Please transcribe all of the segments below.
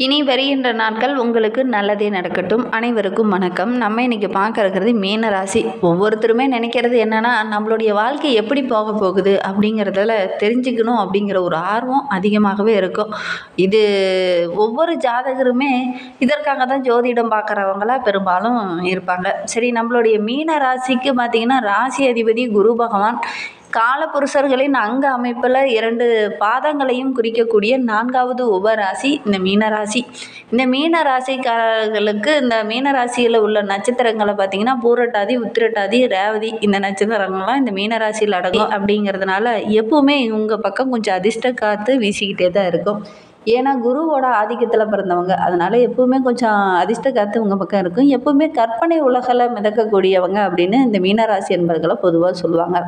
இனி வருகின்ற நாட்கள் உங்களுக்கு நல்லதே நடக்கட்டும். அனைவருக்கும் வணக்கம். நம்ம இன்றைக்கி பார்க்க இருக்கிறது மீன ராசி. ஒவ்வொருத்தருமே நினைக்கிறது என்னென்னா, நம்மளுடைய வாழ்க்கை எப்படி போக போகுது அப்படிங்கிறதுல தெரிஞ்சுக்கணும் அப்படிங்கிற ஒரு ஆர்வம் அதிகமாகவே இருக்கும். இது ஒவ்வொரு ஜாதகருமே இதற்காக தான் ஜோதிடம் பார்க்குறவங்களா பெரும்பாலும் இருப்பாங்க. சரி, நம்மளுடைய மீன ராசிக்கு பார்த்திங்கன்னா ராசி அதிபதி குரு பகவான் காலபுருஷர்களின் அங்க அமைப்பில் 2 பாதங்களையும் குறிக்கக்கூடிய 4வது உபராசி இந்த மீனராசி. இந்த மீன ராசிக்காரர்களுக்கு இந்த மீனராசியில் உள்ள நட்சத்திரங்களை பார்த்திங்கன்னா பூரட்டாதி, உத்திரட்டாதி, ரேவதி இந்த நட்சத்திரங்கள்லாம் இந்த மீனராசியில் அடங்கும். அப்படிங்கிறதுனால எப்பவுமே உங்கள் பக்கம் கொஞ்சம் அதிர்ஷ்ட காற்று வீசிக்கிட்டே தான் இருக்கும். ஏன்னா குருவோட ஆதிக்கத்தில் பிறந்தவங்க, அதனால் எப்பவுமே கொஞ்சம் அதிர்ஷ்ட காற்று உங்கள் பக்கம் இருக்கும். எப்பவுமே கற்பனை உலகில் மிதக்கக்கூடியவங்க அப்படின்னு இந்த மீனராசி என்பர்களை பொதுவாக சொல்லுவாங்க.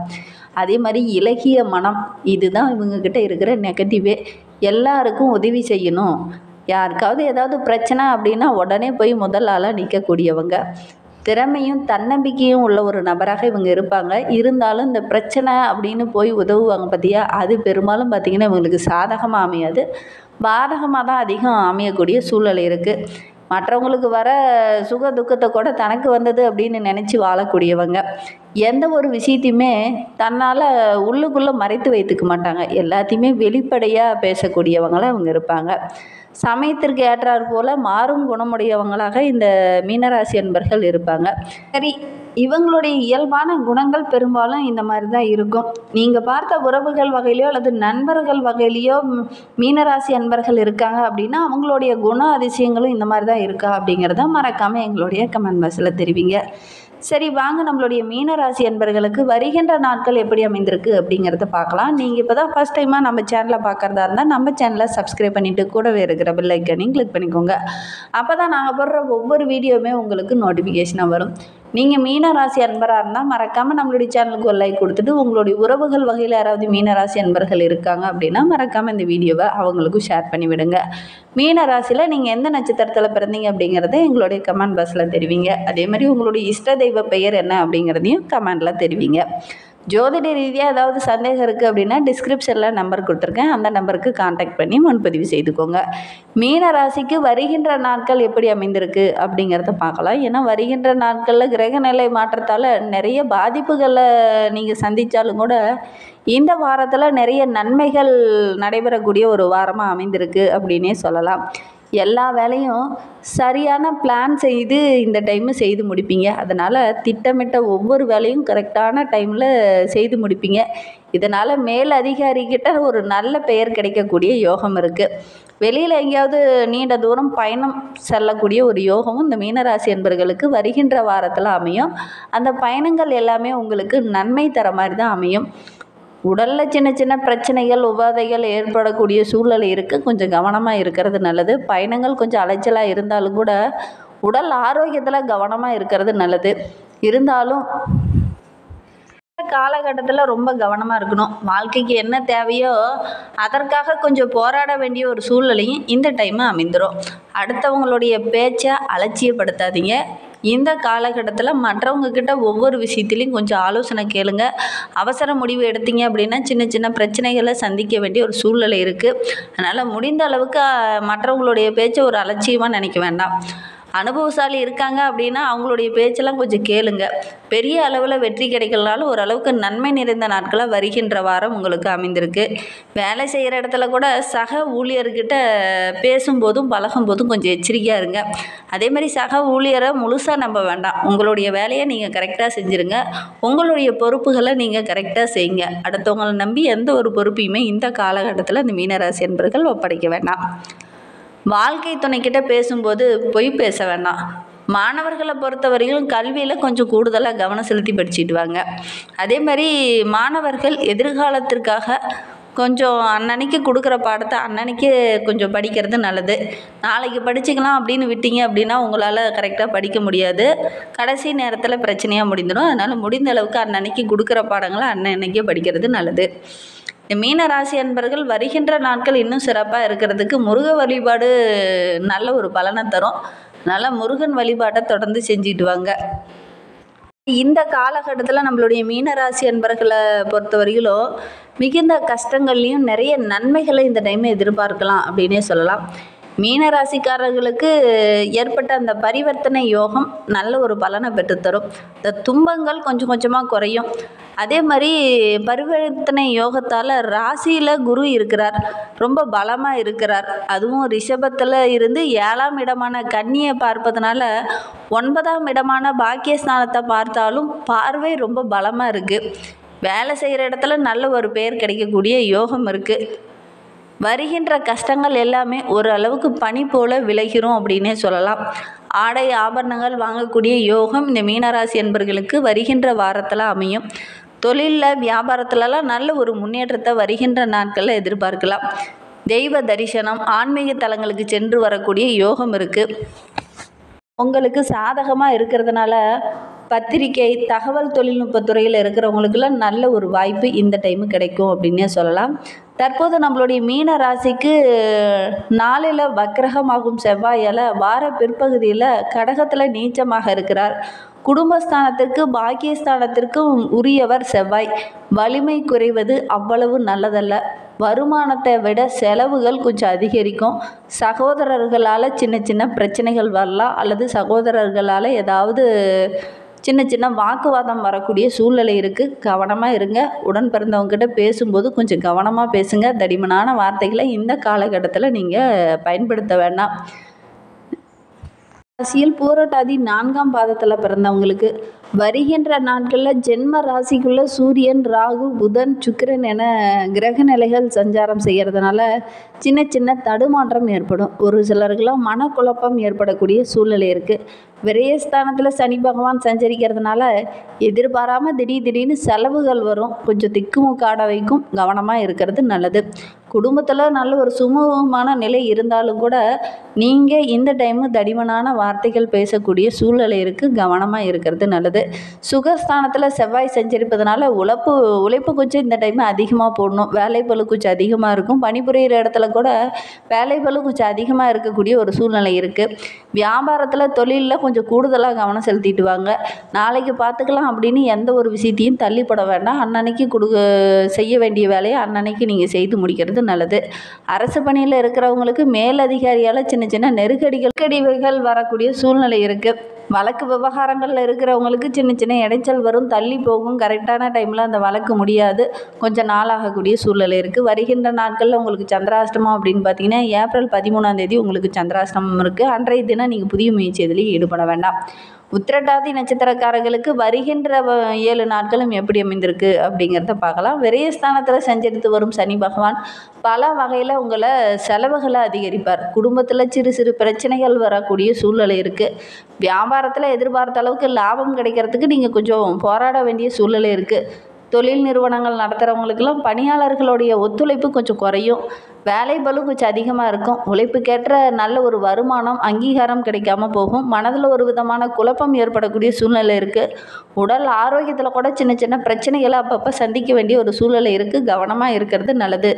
அதே மாதிரி இலகிய மனம், இதுதான் இவங்கக்கிட்ட இருக்கிற நெகட்டிவே. எல்லாருக்கும் உதவி செய்யணும், யாருக்காவது ஏதாவது பிரச்சனை அப்படின்னா உடனே போய் முதல் ஆளாக நிற்கக்கூடியவங்க. திறமையும் தன்னம்பிக்கையும் உள்ள ஒரு நபராக இவங்க இருப்பாங்க. இருந்தாலும் இந்த பிரச்சனை அப்படின்னு போய் உதவுவாங்க பார்த்தியா, அது பெரும்பாலும் பார்த்திங்கன்னா இவங்களுக்கு சாதகமாக அமையாது, பாதகமாக தான் அதிகம் அமையக்கூடிய சூழ்நிலை இருக்குது. மற்றவங்களுக்கு வர சுக துக்கத்தை கூட தனக்கு வந்தது அப்படின்னு நினச்சி வாழக்கூடியவங்க. எந்த ஒரு விஷயத்தையுமே தன்னால் உள்ளுக்குள்ளே மறைத்து வைத்துக்க மாட்டாங்க. எல்லாத்தையுமே வெளிப்படையாக பேசக்கூடியவங்களாக அவங்க இருப்பாங்க. சமயத்திற்கு ஏற்றாற் போல் மாறும் குணமுடையவங்களாக இந்த மீனராசி அன்பர்கள் இருப்பாங்க. சரி, இவங்களுடைய இயல்பான குணங்கள் பெரும்பாலும் இந்த மாதிரி தான் இருக்கும். நீங்கள் பார்த்த உறவுகள் வகையிலையோ அல்லது நண்பர்கள் வகையிலையோ மீனராசி அன்பர்கள் இருக்காங்க அப்படின்னா அவங்களுடைய குண அதிசயங்களும் இந்த மாதிரி தான் இருக்கா அப்படிங்கிறத மறக்காமல் எங்களுடைய கமெண்ட் பாக்ஸில் தெரிவிங்க. சரி, வாங்க நம்மளுடைய மீனராசி அன்பர்களுக்கு வருகின்ற நாட்கள் எப்படி அமைந்திருக்கு அப்படிங்கிறத பார்க்கலாம். நீங்கள் இப்போ தான் ஃபஸ்ட் டைமாக நம்ம சேனலை பார்க்குறதா இருந்தால் நம்ம சேனலை சப்ஸ்கிரைப் பண்ணிவிட்டு கூடவே இருக்கிற பெல் ஐக்கனையும் கிளிக் பண்ணிக்கோங்க. அப்போ தான் நாங்கள் போடுற ஒவ்வொரு வீடியோவுமே உங்களுக்கு நோட்டிஃபிகேஷனாக வரும். நீங்கள் மீனராசி அன்பராக இருந்தால் மறக்காமல் நம்மளுடைய சேனலுக்கு ஒரு லைக் கொடுத்துட்டு உங்களுடைய உறவுகள் வகையில் யாராவது மீனராசி அன்பர்கள் இருக்காங்க அப்படின்னா மறக்காமல் இந்த வீடியோவை அவங்களுக்கும் ஷேர் பண்ணி விடுங்க. மீனராசியில் நீங்கள் எந்த நட்சத்திரத்தில் பிறந்தீங்க அப்படிங்கிறத எங்களுடைய கமெண்ட் பாக்ஸில் தெரிவிங்க. அதே மாதிரி உங்களுடைய இஷ்ட தெய்வ பெயர் என்ன அப்படிங்கிறதையும் கமெண்டில் தெரிவிங்க. ஜோதிட ரீதியாக ஏதாவது சந்தேகம் இருக்குது அப்படின்னா டிஸ்கிரிப்ஷனில் நம்பர் கொடுத்துருக்கேன், அந்த நம்பருக்கு கான்டாக்ட் பண்ணி முன்பதிவு செய்துக்கோங்க. மீன ராசிக்கு வருகின்ற நாட்கள் எப்படி அமைந்திருக்கு அப்படிங்கிறத பார்க்கலாம். ஏன்னா வருகின்ற நாட்களில் கிரகநிலை மாற்றத்தால் நிறைய பாதிப்புகளை நீங்கள் சந்தித்தாலும் கூட இந்த வாரத்தில் நிறைய நன்மைகள் நடைபெறக்கூடிய ஒரு வாரமாக அமைந்திருக்கு அப்படின்னே சொல்லலாம். எல்லா வேலையும் சரியான பிளான் செய்து இந்த டைமு செய்து முடிப்பீங்க. அதனால் திட்டமிட்ட ஒவ்வொரு வேலையும் கரெக்டான டைமில் செய்து முடிப்பீங்க. இதனால் மேல் அதிகாரிக்கிட்ட ஒரு நல்ல பெயர் கிடைக்கக்கூடிய யோகம் இருக்குது. வெளியில் எங்கேயாவது நீண்ட தூரம் பயணம் செல்லக்கூடிய ஒரு யோகமும் இந்த மீனராசி என்பர்களுக்கு வருகின்ற வாரத்தில் அமையும். அந்த பயணங்கள் எல்லாமே உங்களுக்கு நன்மை தர மாதிரி தான் அமையும். உடலில் சின்ன சின்ன பிரச்சனைகள் உபாதைகள் ஏற்படக்கூடிய சூழ்நிலை இருக்குது, கொஞ்சம் கவனமாக இருக்கிறது நல்லது. பயணங்கள் கொஞ்சம் அலைச்சலாக இருந்தாலும் கூட உடல் ஆரோக்கியத்தில் கவனமாக இருக்கிறது நல்லது. இருந்தாலும் காலகட்டத்தில் ரொம்ப கவனமாக இருக்கணும். வாழ்க்கைக்கு என்ன தேவையோ அதற்காக கொஞ்சம் போராட வேண்டிய ஒரு சூழ்நிலையும் இந்த டைமு அமைந்துடும். அடுத்தவங்களுடைய பேச்சை அலட்சியப்படுத்தாதீங்க. இந்த காலகட்டத்தில் மற்றவங்க கிட்ட ஒவ்வொரு விஷயத்துலையும் கொஞ்சம் ஆலோசனை கேளுங்க. அவசர முடிவு எடுத்தீங்க அப்படின்னா சின்ன சின்ன பிரச்சனைகளை சந்திக்க வேண்டிய ஒரு சூழ்நிலை இருக்குது. அதனால் முடிந்த அளவுக்கு மற்றவங்களுடைய பேச்சை ஒரு அலட்சியமாக நினைக்க வேண்டாம். அனுபவசாலி இருக்காங்க அப்படின்னா அவங்களுடைய பேச்செல்லாம் கொஞ்சம் கேளுங்க. பெரிய அளவில் வெற்றி கிடைக்கலனாலும் ஓரளவுக்கு நன்மை நிறைந்த நாட்களாக வருகின்ற வாரம் உங்களுக்கு அமைந்திருக்கு. வேலை செய்கிற இடத்துல கூட சக ஊழியர்கிட்ட பேசும்போதும் பழகும்போதும் கொஞ்சம் எச்சரிக்கையாக இருங்க. அதே மாதிரி சக ஊழியரை முழுசாக நம்ப வேண்டாம். உங்களுடைய வேலையை நீங்கள் கரெக்டாக செஞ்சுருங்க. உங்களுடைய பொறுப்புகளை நீங்கள் கரெக்டாக செய்யுங்க. அடுத்தவங்களை நம்பி எந்த ஒரு பொறுப்பையுமே இந்த காலகட்டத்தில் இந்த மீனராசி என்பர்கள் ஒப்படைக்க வேண்டாம். வாழ்க்கை துணைக்கிட்ட பேசும்போது பொய் பேச வேண்டாம். மாணவர்களை பொறுத்தவரையிலும் கல்வியில் கொஞ்சம் கூடுதலாக கவனம் செலுத்தி படிச்சுட்டு வாங்க. அதே மாதிரி மாணவர்கள் எதிர்காலத்திற்காக கொஞ்சம் அன்னன்னைக்கு கொடுக்குற பாடத்தை அன்னன்னைக்கு கொஞ்சம் படிக்கிறது நல்லது. நாளைக்கு படிச்சுக்கலாம் அப்படின்னு விட்டீங்க அப்படின்னா உங்களால் கரெக்டாக படிக்க முடியாது. கடைசி நேரத்தில் பிரச்சனையாக முடிந்துடும். அதனால் முடிந்த அளவுக்கு அன்னன்னைக்கு கொடுக்குற பாடங்களை அன்னன்னைக்கே படிக்கிறது நல்லது. இந்த மீனராசி அன்பர்கள் வருகின்ற நாட்கள் இன்னும் சிறப்பாக இருக்கிறதுக்கு முருக வழிபாடு நல்ல ஒரு பலனை தரும். அதனால் முருகன் வழிபாட்டை தொடர்ந்து செஞ்சுட்டு வாங்க. இந்த காலகட்டத்தில் நம்மளுடைய மீனராசி அன்பர்களை பொறுத்தவரையிலும் மிகுந்த கஷ்டங்கள்லையும் நிறைய நன்மைகளை இந்த டைம் எதிர்பார்க்கலாம் அப்படின்னே சொல்லலாம். மீனராசிக்காரர்களுக்கு ஏற்பட்ட அந்த பரிவர்த்தனை யோகம் நல்ல ஒரு பலனை பெற்றுத்தரும். இந்த துன்பங்கள் கொஞ்சம் கொஞ்சமாக குறையும். அதே மாதிரி பரிவர்த்தனை யோகத்தால் ராசியில் குரு இருக்கிறார், ரொம்ப பலமாக இருக்கிறார். அதுவும் ரிஷபத்தில் இருந்து 7ஆம் இடமான கன்னியை பார்ப்பதனால 9ஆம் இடமான பாக்கியஸ்தானத்தை பார்த்தாலும் பார்வை ரொம்ப பலமாக இருக்குது. வேலை செய்கிற இடத்துல நல்ல ஒரு பெயர் கிடைக்கக்கூடிய யோகம் இருக்குது. வருகின்ற கஷ்டங்கள் எல்லாமே ஓரளவுக்கு பனி போல விலகிறோம் அப்படின்னே சொல்லலாம். ஆடை ஆபரணங்கள் வாங்கக்கூடிய யோகம் இந்த மீனராசி என்பர்களுக்கு வருகின்ற வாரத்தில் அமையும். தொழிலில் வியாபாரத்துலலாம் நல்ல ஒரு முன்னேற்றத்தை வருகின்ற நாட்களில் எதிர்பார்க்கலாம். தெய்வ தரிசனம், ஆன்மீக தலங்களுக்கு சென்று வரக்கூடிய யோகம் இருக்குது. உங்களுக்கு சாதகமாக இருக்கிறதுனால பத்திரிகை, தகவல் தொழில்நுட்பத்துறையில் இருக்கிறவங்களுக்கெல்லாம் நல்ல ஒரு வாய்ப்பு இந்த டைமு கிடைக்கும் அப்படின்னே சொல்லலாம். தற்போது நம்மளுடைய மீன ராசிக்கு 4ல் வக்ரகமாகும் செவ்வாயால் வார பிற்பகுதியில் கடகத்தில் நீச்சமாக இருக்கிறார். குடும்பஸ்தானத்திற்கு பாக்கியஸ்தானத்திற்கும் உரியவர் செவ்வாய். வலிமை குறைவது அவ்வளவு நல்லதல்ல. வருமானத்தை விட செலவுகள் கொஞ்சம் அதிகரிக்கும். சகோதரர்களால் சின்ன சின்ன பிரச்சனைகள் வரலாம், அல்லது சகோதரர்களால் ஏதாவது சின்ன சின்ன வாக்குவாதம் வரக்கூடிய சூழ்நிலை இருக்குது. கவனமாக இருங்க. உடன் பிறந்தவங்ககிட்ட பேசும்போது கொஞ்சம் கவனமாக பேசுங்க. தடிமனான வார்த்தைகளை இந்த காலகட்டத்தில் நீங்கள் பயன்படுத்த வேண்டாம். ராசியில் பூரட்டாதி 4ஆம் பாதத்தில் பிறந்தவங்களுக்கு வருகின்ற நாட்களில் ஜென்ம ராசிக்குள்ள சூரியன், ராகு, புதன், சுக்கிரன் என கிரக நிலைகள் சஞ்சாரம் செய்கிறதுனால சின்ன சின்ன தடுமாற்றம் ஏற்படும். ஒரு சிலருக்கெல்லாம் மனக்குழப்பம் ஏற்படக்கூடிய சூழ்நிலை இருக்குது. விரயஸ்தானத்தில் சனி பகவான் சஞ்சரிக்கிறதுனால எதிர்பாராமல் திடீர்னு செலவுகள் வரும். கொஞ்சம் திக்குமுக்காட வைக்கும். கவனமாக இருக்கிறது நல்லது. குடும்பத்தில் நல்ல ஒரு சுமூகமான நிலை இருந்தாலும் கூட நீங்கள் இந்த டைமு தடிமனான வார்த்தைகள் பேசக்கூடிய சூழ்நிலை இருக்குது. கவனமாக இருக்கிறது நல்லது. சுகஸ்தானத்தில் செவ்வாய் சஞ்சரிப்பதனால உழைப்பு கொஞ்சம் இந்த டைம் அதிகமாக போடணும். வேலைப்பளு கொஞ்சம் அதிகமாக இருக்கும். பணிபுரிகிற இடத்துல கூட வேலைப்பளு கொஞ்சம் அதிகமாக இருக்கக்கூடிய ஒரு சூழ்நிலை இருக்குது. வியாபாரத்தில் தொழிலில் கொஞ்சம் கூடுதலாக கவனம் செலுத்திட்டு வாங்க. நாளைக்கு பார்த்துக்கலாம் அப்படின்னு எந்த ஒரு விஷயத்தையும் தள்ளிப்பட வேண்டாம். அன்னன்னைக்கு செய்ய வேண்டிய வேலையை அன்னன்னைக்கு நீங்கள் செய்து முடிக்கிறது நல்லது. அரசு பணியில் இருக்கிறவங்களுக்கு மேலதிகாரியால் சின்ன சின்ன நெருக்கடிகள் வரக்கூடிய சூழ்நிலை இருக்குது. வழக்கு விவகாரங்களில் இருக்கிறவங்களுக்கு சின்ன சின்ன இடைச்சல் வரும், தள்ளி போகும். கரெக்டான டைமில் அந்த வழக்கு முடியாது, கொஞ்சம் நாளாகக்கூடிய சூழ்நிலை இருக்குது. வருகின்ற நாட்களில் உங்களுக்கு சந்திராஷ்டமம் அப்படின்னு பார்த்தீங்கன்னா ஏப்ரல் 13ஆம் தேதி உங்களுக்கு சந்திராஷ்டமம் இருக்குது. அன்றைய தினம் நீங்கள் புதிய முயற்சி எதிலையும் ஈடுபட வேண்டாம். உத்திரட்டாதி நட்சத்திரக்காரர்களுக்கு வருகின்ற 7 நாட்களும் எப்படி அமைந்திருக்கு அப்படிங்கிறத பார்க்கலாம். விரயஸ்தானத்தில் சஞ்சரித்து வரும் சனி பகவான் பல வகையில் உங்களை செலவுகளை அதிகரிப்பார். குடும்பத்தில் சிறு சிறு பிரச்சனைகள் வரக்கூடிய சூழ்நிலை இருக்குது. வியாபாரத்தில் எதிர்பார்த்த அளவுக்கு லாபம் கிடைக்கிறதுக்கு நீங்கள் கொஞ்சம் போராட வேண்டிய சூழ்நிலை இருக்குது. தொழில் நிறுவனங்கள் நடத்துகிறவங்களுக்கெல்லாம் பணியாளர்களுடைய ஒத்துழைப்பு கொஞ்சம் குறையும். வேலை பளு கொஞ்சம் அதிகமாக இருக்கும். உழைப்புக்கேற்ற நல்ல ஒரு வருமானம், அங்கீகாரம் கிடைக்காம போகும். மனதில் ஒரு விதமான குழப்பம் ஏற்படக்கூடிய சூழ்நிலை இருக்குது. உடல் ஆரோக்கியத்தில் கூட சின்ன சின்ன பிரச்சனைகளை அப்பப்போ சந்திக்க வேண்டிய ஒரு சூழ்நிலை இருக்குது. கவனமாக இருக்கிறது நல்லது.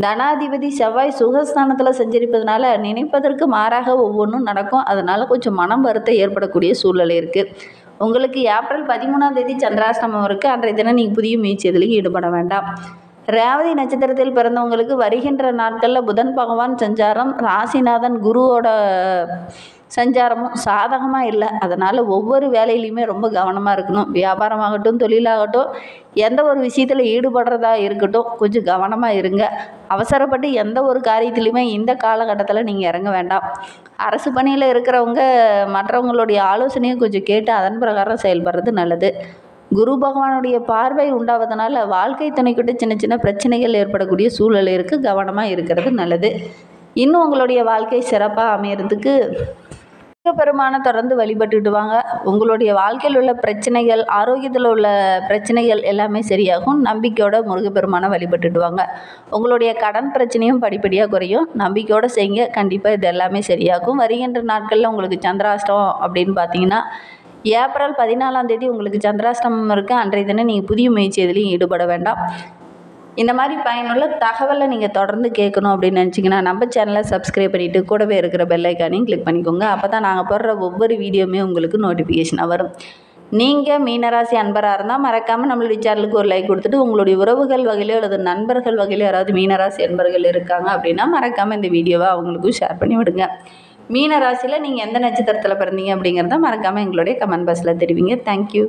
தனாதிபதி செவ்வாய் சுகஸ்தானத்தில் சஞ்சரிப்பதனால நினைப்பதற்கு மாறாக ஒவ்வொன்றும் நடக்கும். அதனால் கொஞ்சம் மனம் வருத்தம் ஏற்படக்கூடிய சூழ்நிலை இருக்குது. உங்களுக்கு ஏப்ரல் 13ஆம் தேதி சந்திராஷ்டமம் இருக்குது. அன்றைய தினம் நீங்கள் புதிய முயற்சி எதிலையும் ஈடுபட வேண்டாம். ரேவதி நட்சத்திரத்தில் பிறந்தவங்களுக்கு வருகின்ற நாட்களில் புதன் பகவான் சஞ்சாரம், ராசிநாதன் குருவோட சஞ்சாரமும் சாதகமாக இல்லை. அதனால் ஒவ்வொரு வேலையிலையுமே ரொம்ப கவனமாக இருக்கணும். வியாபாரமாகட்டும், தொழிலாகட்டும், எந்த ஒரு விஷயத்தில் ஈடுபடுறதா இருக்கட்டும், கொஞ்சம் கவனமாக இருங்க. அவசரப்பட்டு எந்த ஒரு காரியத்திலையுமே இந்த காலகட்டத்தில் நீங்கள் இறங்க வேண்டாம். அரசு பணியில் இருக்கிறவங்க மற்றவங்களுடைய ஆலோசனையை கொஞ்சம் கேட்டு அதன் பிரகாரம் செயல்படுறது நல்லது. குரு பகவானுடைய பார்வை உண்டாவதனால வாழ்க்கை துணைக்கிட்ட சின்ன சின்ன பிரச்சனைகள் ஏற்படக்கூடிய சூழ்நிலை இருக்குது. கவனமாக இருக்கிறது நல்லது. இன்னும் உங்களுடைய வாழ்க்கை சிறப்பாக அமையறதுக்கு பெருமானை தொடர்ந்து வழிபட்டுட்டு வாங்க. உங்களுடைய வாழ்க்கையில் உள்ள பிரச்சனைகள், ஆரோக்கியத்தில் உள்ள பிரச்சனைகள் எல்லாமே சரியாகும். நம்பிக்கையோட முருகப்பெருமானை வழிபட்டுட்டு வாங்க. உங்களுடைய கடன் பிரச்சனையும் படிப்படியாக குறையும். நம்பிக்கையோடு செய்யுங்க. கண்டிப்பாக இது எல்லாமே சரியாகும். வருகின்ற நாட்களில் உங்களுக்கு சந்திராஷ்டமம் அப்படின்னு பார்த்தீங்கன்னா ஏப்ரல் 14ஆம் தேதி உங்களுக்கு சந்திராஷ்டமம் இருக்குது. அன்றைய தினம் நீங்கள் புதிய முயற்சி எதிலையும் ஈடுபட வேண்டாம். இந்த மாதிரி பயனுள்ள தகவலை நீங்கள் தொடர்ந்து கேட்கணும் அப்படின்னு நினச்சிங்கன்னா நம்ம சேனலை சப்ஸ்கிரைப் பண்ணிவிட்டு கூடவே இருக்கிற பெல் ஐக்கானையும் கிளிக் பண்ணிக்கோங்க. அப்போ தான் நாங்கள் போடுற ஒவ்வொரு வீடியோவுமே உங்களுக்கு நோட்டிஃபிகேஷனாக வரும். நீங்கள் மீனராசி அன்பராக இருந்தால் மறக்காமல் நம்மளுடைய சேனலுக்கு ஒரு லைக் கொடுத்துட்டு உங்களுடைய உறவுகள் வகையிலோ அல்லது நண்பர்கள் வகையிலோ யாராவது மீனராசி அன்பர்கள் இருக்காங்க அப்படின்னா மறக்காமல் இந்த வீடியோவை அவங்களுக்கும் ஷேர் பண்ணி விடுங்க. மீனராசியில் நீங்கள் எந்த நட்சத்திரத்தில் பிறந்தீங்க அப்படிங்கிறத மறக்காமல் எங்களுடைய கமெண்ட் பாக்ஸில் தெரிவிங்க. தேங்க்யூ.